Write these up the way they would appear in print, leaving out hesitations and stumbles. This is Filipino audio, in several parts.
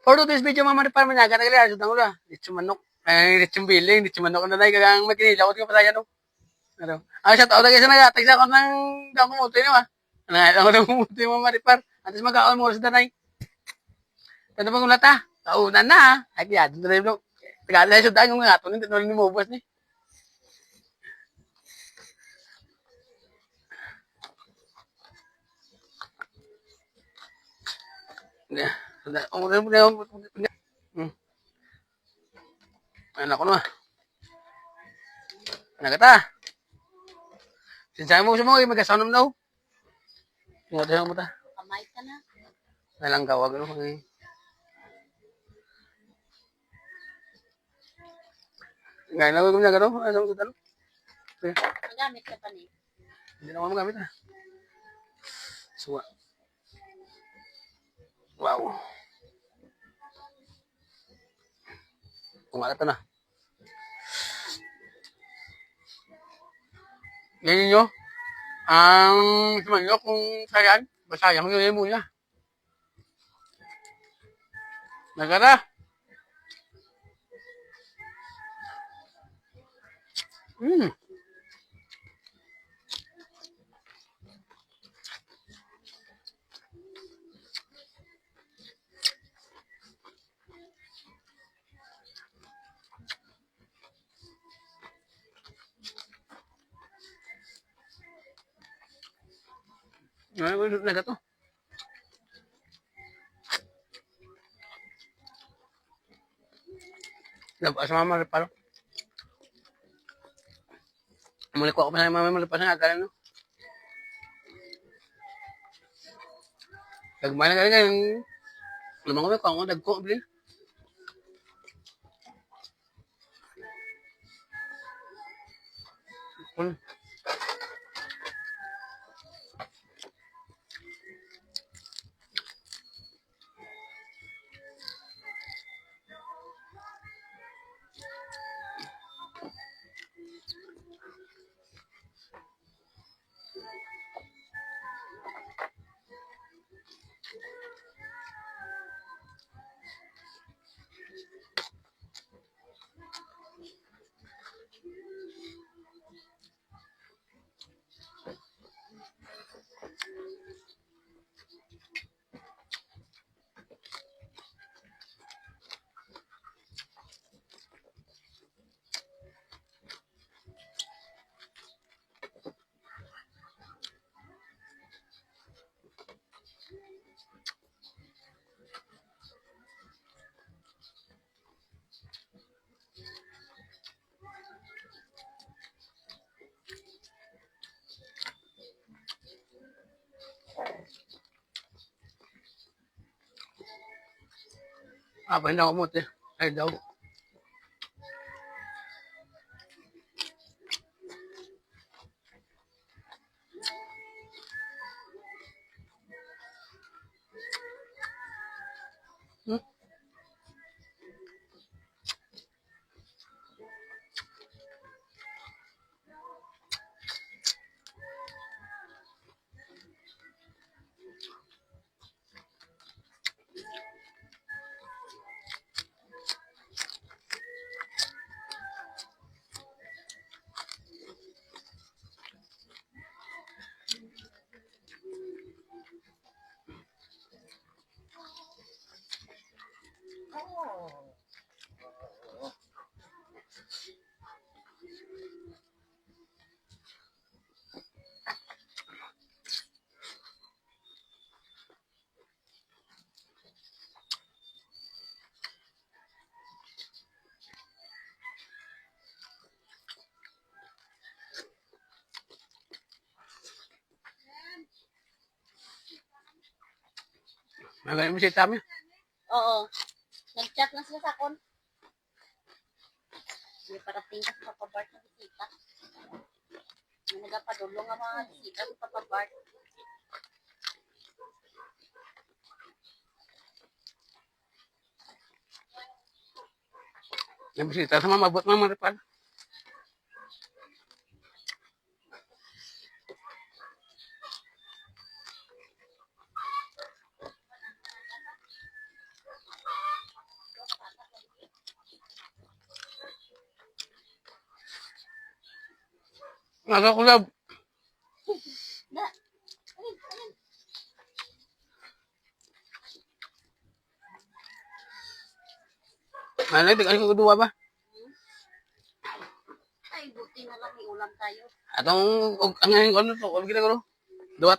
For today's video, mamari pa man naga nagli asud ang ula. Litso manok. Ay litso biling, litso manok na dai kagang makinila ko pa no. Ano? Shout out lagi sa naga. Tagsa ko ng dako mo tino ah. Ano ako mo tino mamari par. Antes magaon mo sa danay. Tanda pa kung lata. Kaunan na. Ay kaya dun na yung Tagala sa daan yung nga ito. Hindi na mo ubas ni. Anak ko na. Anak ka. Sinsay mo sa mga magasanom daw. Nga tayo mo ta. Kamay ka na. Nalang gawag ano. Ngayon lang ko na gano'n. Anong sudan? Magamit ka pa ni. Hindi na ako magamit ha. Suwa. Wow. Kumalat na. Ganyan nyo. Ang simanyo kung sayan. Basayang yun muna. Nagara. Ay, naga to. Labas sa mama reparo. Muli ko ako pa sa mama malipas na agad no. Nagmana ka rin lumang ko ako dagko bilin. Apa hindi ako muti. Ay daw. Magaling mo si Tami. Oo. Nag-chat na sila sa akon. May parating ka sa papabart na bisita. May nagapadulong ang mga bisita sa papabart. Yung bisita sama mabot mama repal. Nakakulab. Na. Alin, alin. Malay, tigay ko duwa ba? Ay, buti na lang may ulam tayo. Atong, ang ngayon ko ano to, huwag kita ko. Duwat.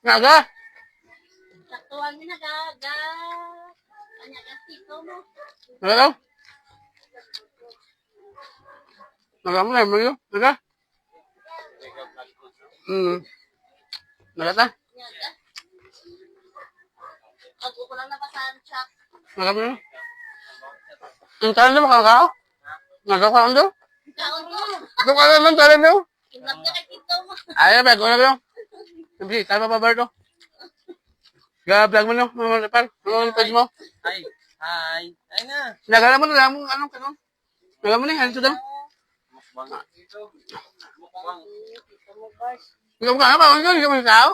Naga! Saktuan mo na, gaga. Kanya ka tito mo. Naga daw? Naga mo na, mo Naga? Naga ta? Nyaga. Ako ko lang napasahan siya. Naga mo na? Ang talan na makakao? Naga ka lang daw? Kaon mo. Ito ka naman talan daw? Kinap ka kay tito mo. Ay, bago na daw. Sabi, tayo pa ba ito? Ga-vlog mo no, mga par. Ano page mo? Ay, hi. Ay na. Nagala mo na mo anong kanon? Nagala mo ni ano daw? Mukbang dito. Mukbang. Tito mo, Bars. Ikaw ka ba? Ano ka mo tao?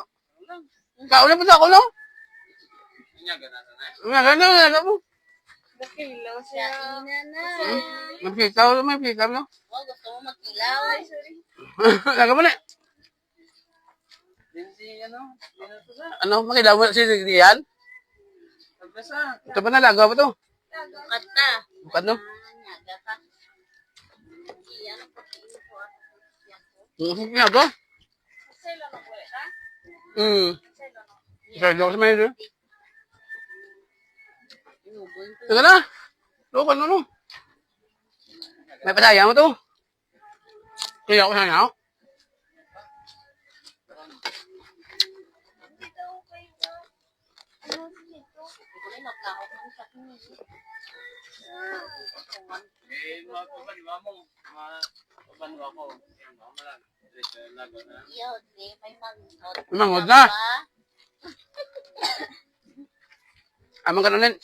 Kao na pa ako no? Inya ganasa na. Nagala mo. Nakilaw siya. Ina na. Magkikaw mo, magkikaw no? Oh, gusto mo magkilaw. Ay, sorry. Nagala mo na. Din si ano? Dito sa. Ano, makilaw mo si Rian? Pagbasa. Ito pa nalagaw pa to. Kata. Bukan no? Nyaga ka. Iyan ang pagkain ko. Nga to? Sa'yo lang ako ha? Sa'yo lang ako. Sa daw sa may doon. Inuboy ko. Teka na. Lukan no no. May pasaya mo to. Kaya ako sana ako. Dito ako kayo. Ano dito? Ito rin nagkakaw ng sa akin. Eh, mga pabaliwa mo. Mga pabaliwa ko. Yan, mga lang. Diretso na lago na. Iyo, di, may manghod. May manghod na. Amang ka na rin.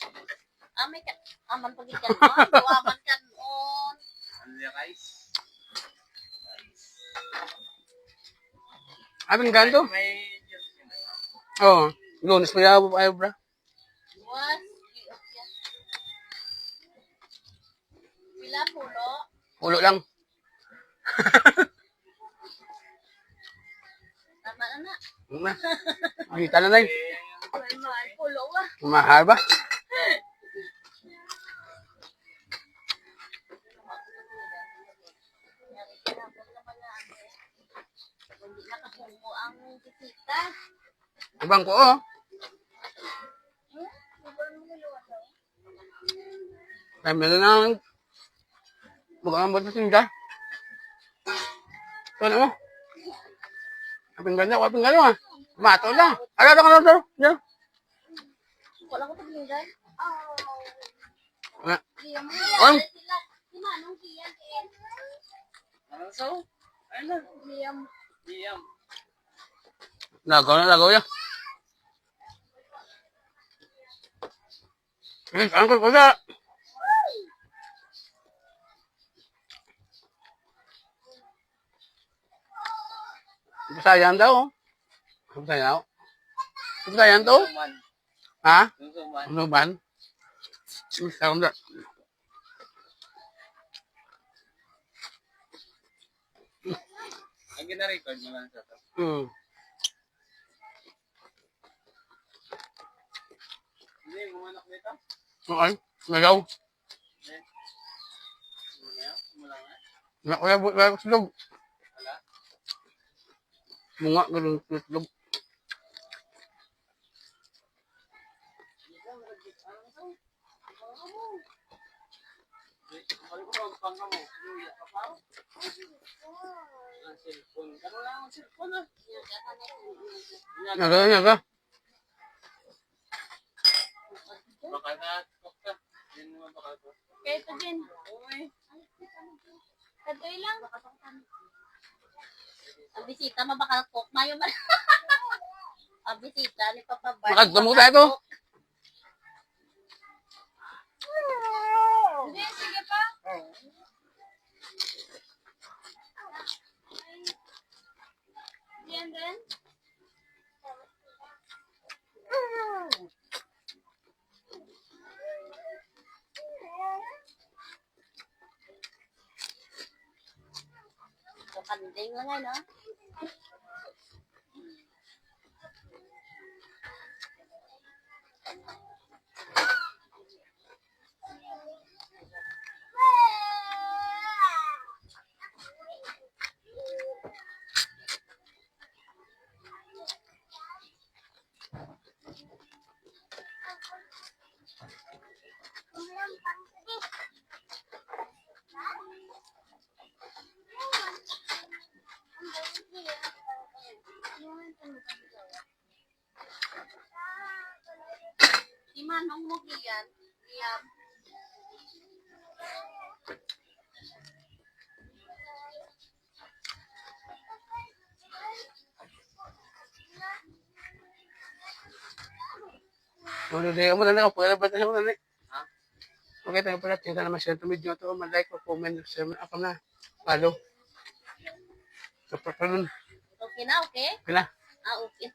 May aman pagitan mo. Duwaman ka noon. Ano yung guys? Aming ganto. May Diyos yun. Oo. Lunes pa yaw pa bra. Was, pila pulo. Ulo lang. Tama na na. Na. Kita na lang. May mahal pulo ah. Mahal ba? Hindi nakabungko ang bisita. Ibang ko oh. Time na lang. Bukan ang buat mesin dah. Tuan mo. Apin ganda ah. Mato lang. Ada ka na Ya. Wala ko paglinggan. Wala. Kaya mo Ang sila. Si Manong Kian Kian. Ano so? Ayun na. Liam. Diyam. lagaw ya. Angkot ko na. Basayan daw. Basayan. Basayan to? Suman. Ha? Yung suman. Ano ba? Salam dah. Ang gina-record mo lang sa to. Hindi, gumanak nito. Okay. Nagaw. Mula nga. Nakuya buat ko sulog. Wala. Bunga gulong sulog. Naga. Kaya ito din. Katoy lang. Ang bisita mabakalkok. Mayo man. Ang bisita ni Papa Bart. Makagdamo tayo to. Sige, sige pa. Oh. Yan din. So, kanding lang yan, no? Di manong mo giyan. Iyam. Ano din mo na ako, pwede ba tayo na? Ha? Okay, tayo pala. Tingnan naman siya. Tumidyo ito. Man-like o comment. Share ako na. Follow. So, pa nun. Okay na, okay? Okay na. Ah, okay.